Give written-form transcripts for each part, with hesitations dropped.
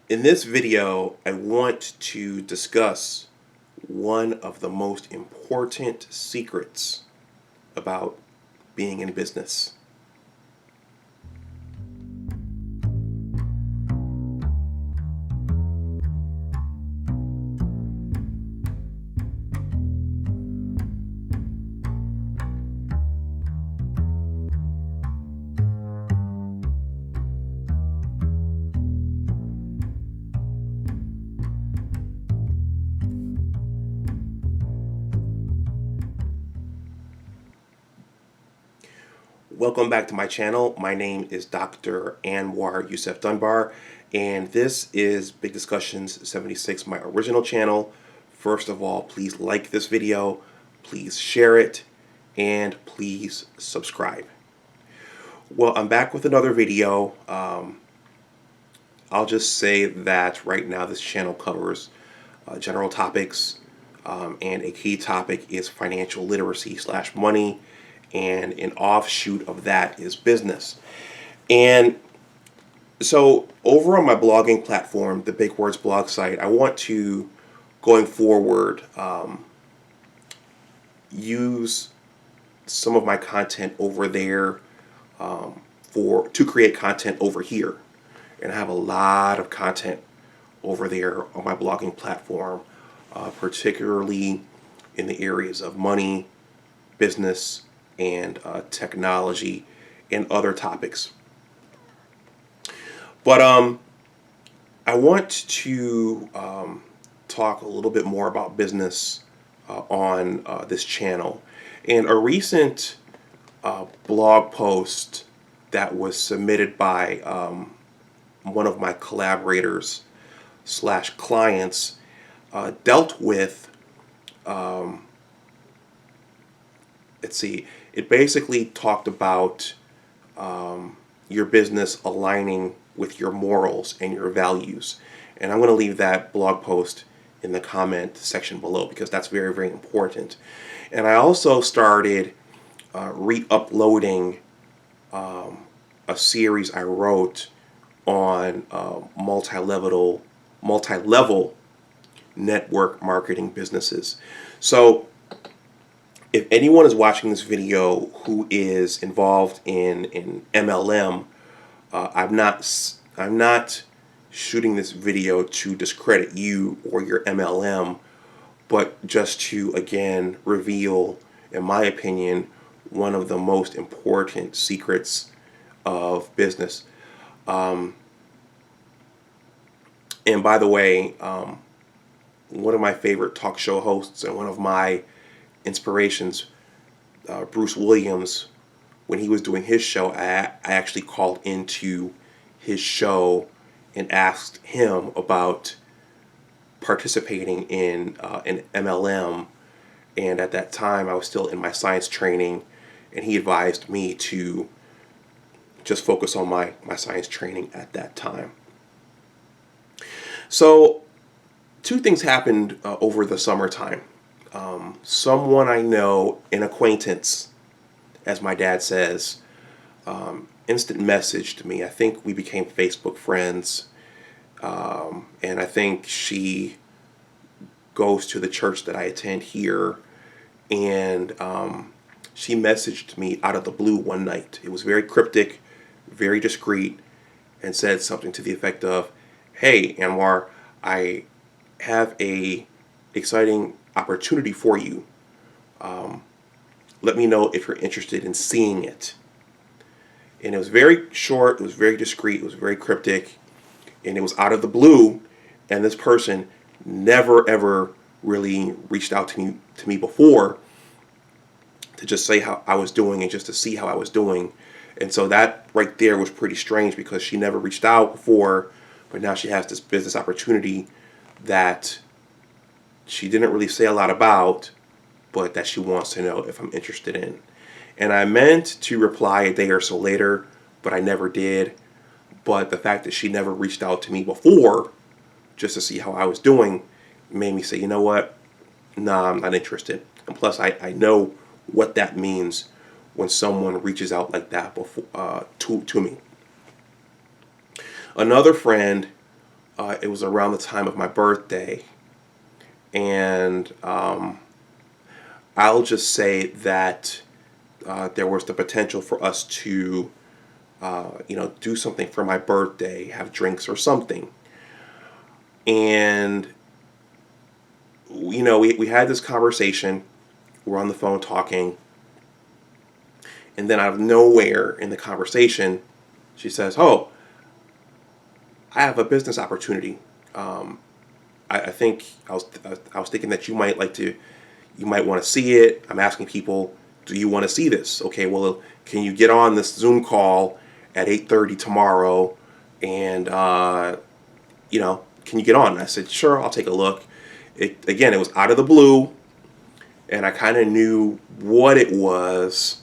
In this video, I want to discuss one of the most important secrets about being in business. Welcome back to my channel. My name is Dr. Anwar Youssef Dunbar, and this is Big Discussions 76, my original channel. First of all, please like this video, please share it, and please subscribe. Well, I'm back with another video. I'll just say that right now this channel covers general topics, and a key topic is financial literacy / money, and an offshoot of that is business. And so over on my blogging platform, the Big Words blog site, I want to, going forward, use some of my content over there to create content over here. And I have a lot of content over there on my blogging platform, particularly in the areas of money, business, and technology, and other topics. But I want to talk a little bit more about business on this channel. And a recent blog post that was submitted by one of my collaborators / clients dealt with, it basically talked about your business aligning with your morals and your values. And I'm going to leave that blog post in the comment section below because that's very, very important. And I also started re-uploading a series I wrote on multi-level network marketing businesses. So if anyone is watching this video who is involved in MLM, I'm not shooting this video to discredit you or your MLM, but just to again reveal, in my opinion, one of the most important secrets of business. And by the way, one of my favorite talk show hosts and one of my inspirations, Bruce Williams, when he was doing his show, I actually called into his show and asked him about participating in an MLM. And at that time, I was still in my science training, and he advised me to just focus on my science training at that time. So, two things happened over the summertime. Someone I know, an acquaintance, as my dad says, instant messaged me. I think we became Facebook friends, and I think she goes to the church that I attend here, and she messaged me out of the blue one night. It was very cryptic, very discreet, and said something to the effect of, "Hey, Anwar, I have a exciting opportunity for you. Let me know if you're interested in seeing it." And it was very short, it was very discreet, it was very cryptic, and it was out of the blue. And this person never ever really reached out to me before to just say how I was doing and just to see how I was doing. And so that right there was pretty strange because she never reached out before, but now she has this business opportunity that she didn't really say a lot about, but that she wants to know if I'm interested in. And I meant to reply a day or so later, but I never did. But the fact that she never reached out to me before just to see how I was doing made me say, you know what? Nah, I'm not interested. And plus, I know what that means when someone reaches out like that before, to me. Another friend it was around the time of my birthday, and I'll just say that there was the potential for us to, do something for my birthday, have drinks or something. And, we had this conversation. We're on the phone talking. And then out of nowhere in the conversation, she says, "Oh, I have a business opportunity. I think I was thinking that you might want to see it. I'm asking people, do you want to see this? Okay, well, can you get on this Zoom call at 8:30 tomorrow? And can you get on?" And I said, "Sure, I'll take a look." It was out of the blue, and I kind of knew what it was.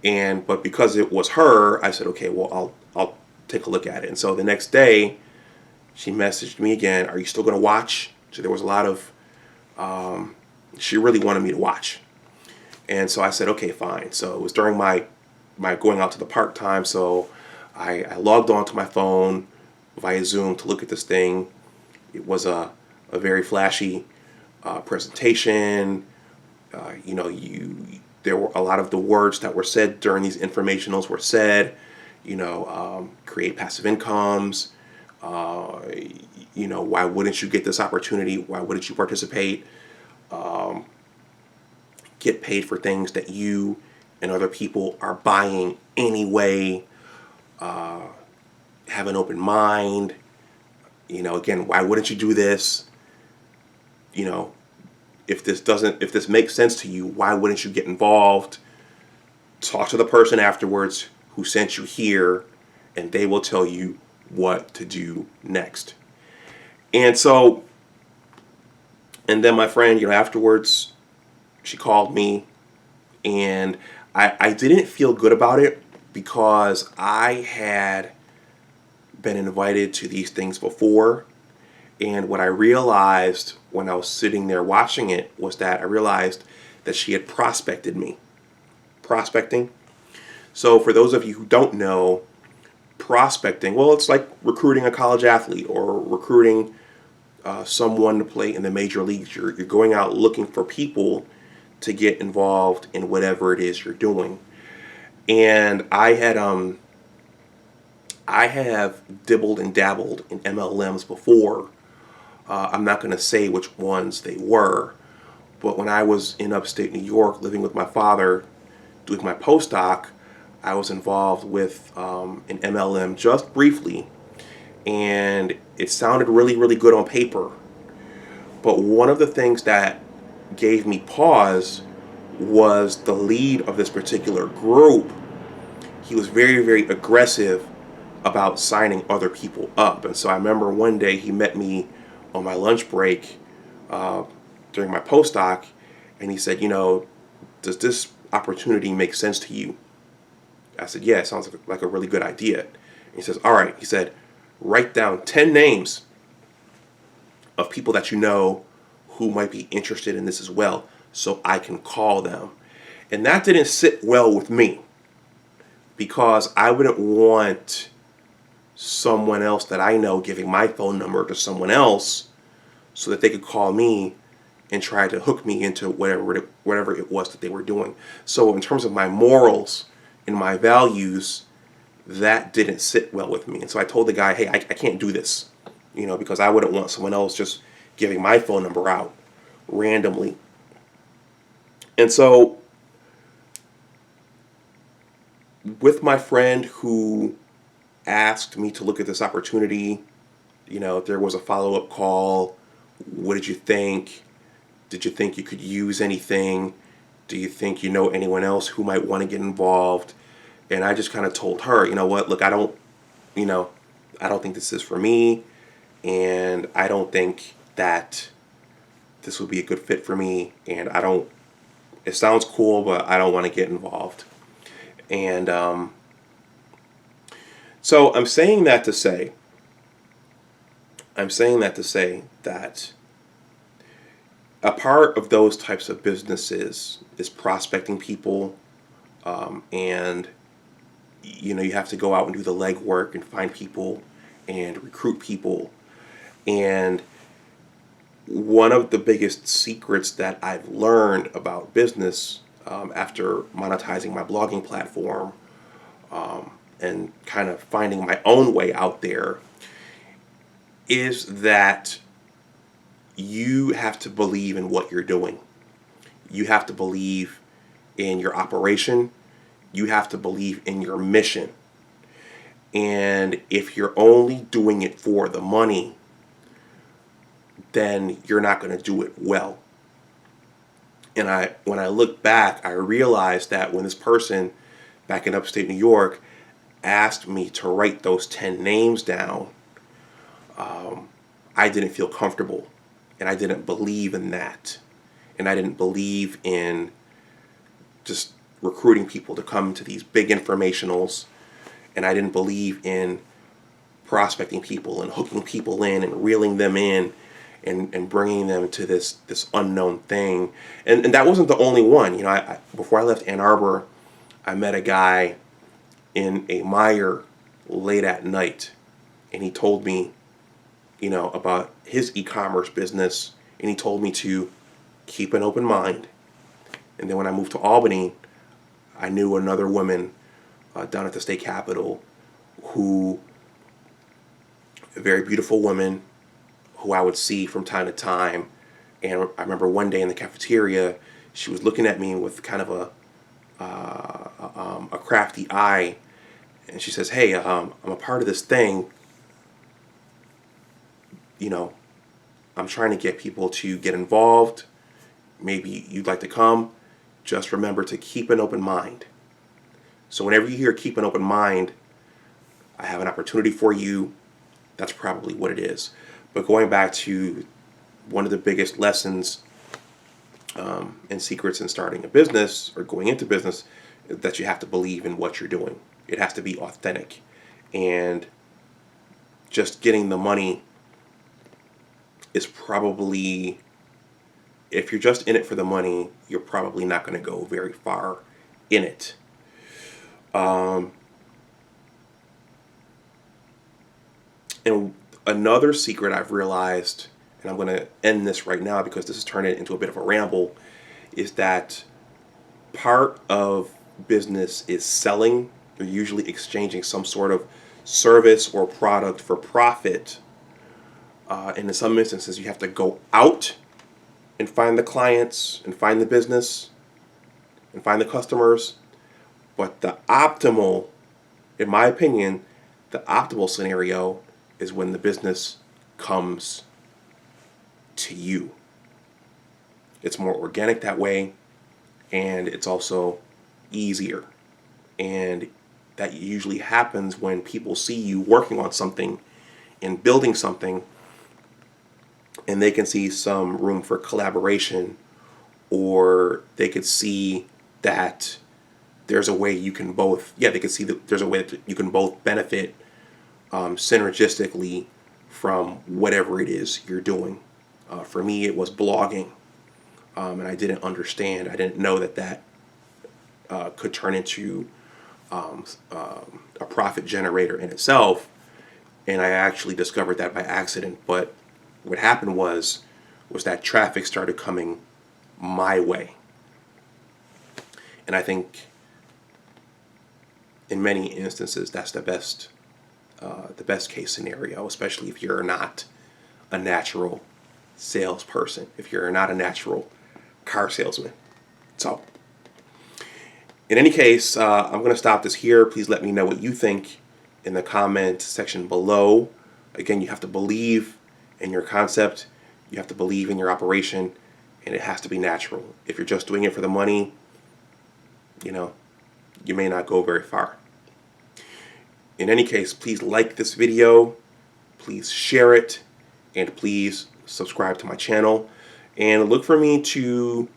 But because it was her, I said, "Okay, well, I'll take a look at it." And so the next day, she messaged me again, "Are you still going to watch?" So there was a lot of, she really wanted me to watch. And so I said, "Okay, fine." So it was during my going out to the park time. So I logged on to my phone via Zoom to look at this thing. It was a very flashy presentation. There were a lot of the words that were said during these informationals were said, create passive incomes, why wouldn't you get this opportunity? Why wouldn't you participate? Get paid for things that you and other people are buying anyway. Have an open mind. Again, why wouldn't you do this? If this makes sense to you, why wouldn't you get involved? Talk to the person afterwards who sent you here, and they will tell you what to do next. And then my friend, afterwards, she called me, and I didn't feel good about it because I had been invited to these things before. And what I realized when I was sitting there watching it was that I realized that she had prospected me. Prospecting. So for those of you who don't know, prospecting, well, it's like recruiting a college athlete or recruiting someone to play in the major leagues. You're going out looking for people to get involved in whatever it is you're doing. And I have dibbled and dabbled in MLMs before. I'm not going to say which ones they were, but when I was in upstate New York living with my father doing my postdoc, I was involved with an MLM just briefly, and it sounded really, really good on paper. But one of the things that gave me pause was the lead of this particular group. He was very, very aggressive about signing other people up. And so I remember one day he met me on my lunch break during my postdoc, and he said, "Does this opportunity make sense to you?" I said, "Yeah, it sounds like a really good idea." And he says, "All right," he said, "write down 10 names of people that you know who might be interested in this as well so I can call them." And that didn't sit well with me because I wouldn't want someone else that I know giving my phone number to someone else so that they could call me and try to hook me into whatever it was that they were doing. So in terms of my morals and my values, that didn't sit well with me. And so I told the guy, "Hey, I can't do this, because I wouldn't want someone else just giving my phone number out randomly." And so with my friend who asked me to look at this opportunity, there was a follow-up call. What did you think? Did you think you could use anything? Do you think you know anyone else who might want to get involved? And I just kind of told her, what, look, I don't think this is for me, and I don't think that this would be a good fit for me, and it sounds cool, but I don't want to get involved. And so I'm saying that to say that a part of those types of businesses is prospecting people, and you have to go out and do the legwork and find people and recruit people. And one of the biggest secrets that I've learned about business after monetizing my blogging platform and kind of finding my own way out there is that you have to believe in what you're doing. You have to believe in your operation. You have to believe in your mission. And if you're only doing it for the money, then you're not going to do it well. And when I look back, I realized that when this person back in upstate New York asked me to write those 10 names down, I didn't feel comfortable. And I didn't believe in that. And I didn't believe in just recruiting people to come to these big informationals. And I didn't believe in prospecting people and hooking people in and reeling them in and bringing them to this unknown thing. And that wasn't the only one. You know, before I left Ann Arbor, I met a guy in a Meijer late at night. And he told me, you know, about his e-commerce business. And he told me to keep an open mind. And then when I moved to Albany, I knew another woman down at the state capitol a very beautiful woman who I would see from time to time. And I remember one day in the cafeteria, she was looking at me with kind of a crafty eye. And she says, "Hey, I'm a part of this thing. You know, I'm trying to get people to get involved. Maybe you'd like to come. Just remember to keep an open mind." So whenever you hear keep an open mind, I have an opportunity for you. That's probably what it is. But going back to one of the biggest lessons and secrets in starting a business or going into business is that you have to believe in what you're doing. It has to be authentic. And just getting the money is probably, if you're just in it for the money, you're probably not going to go very far in it. And another secret I've realized, and I'm going to end this right now because this is turning into a bit of a ramble, is that part of business is selling. You're usually exchanging some sort of service or product for profit. And in some instances, you have to go out and find the clients and find the business and find the customers. But the optimal, in my opinion, the optimal scenario is when the business comes to you. It's more organic that way, and it's also easier. And that usually happens when people see you working on something and building something, and they can see some room for collaboration, or they could see that there's a way you can both, they could see that there's a way that you can both benefit synergistically from whatever it is you're doing. For me, it was blogging, and I didn't understand. I didn't know that could turn into a profit generator in itself, and I actually discovered that by accident. But what happened was that traffic started coming my way, and I think in many instances that's the best case scenario, especially if you're not a natural salesperson, if you're not a natural car salesman. So in any case, I'm going to stop this here. Please let me know what you think in the comment section below. Again, you have to believe in your concept, you have to believe in your operation, and it has to be natural. If you're just doing it for the money, you may not go very far. In any case, please like this video, please share it, and please subscribe to my channel. And look for me to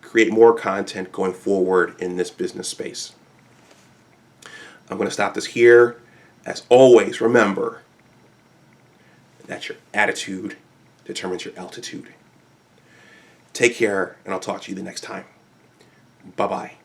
create more content going forward in this business space. I'm going to stop this here. As always, remember that your attitude determines your altitude. Take care, and I'll talk to you the next time. Bye-bye.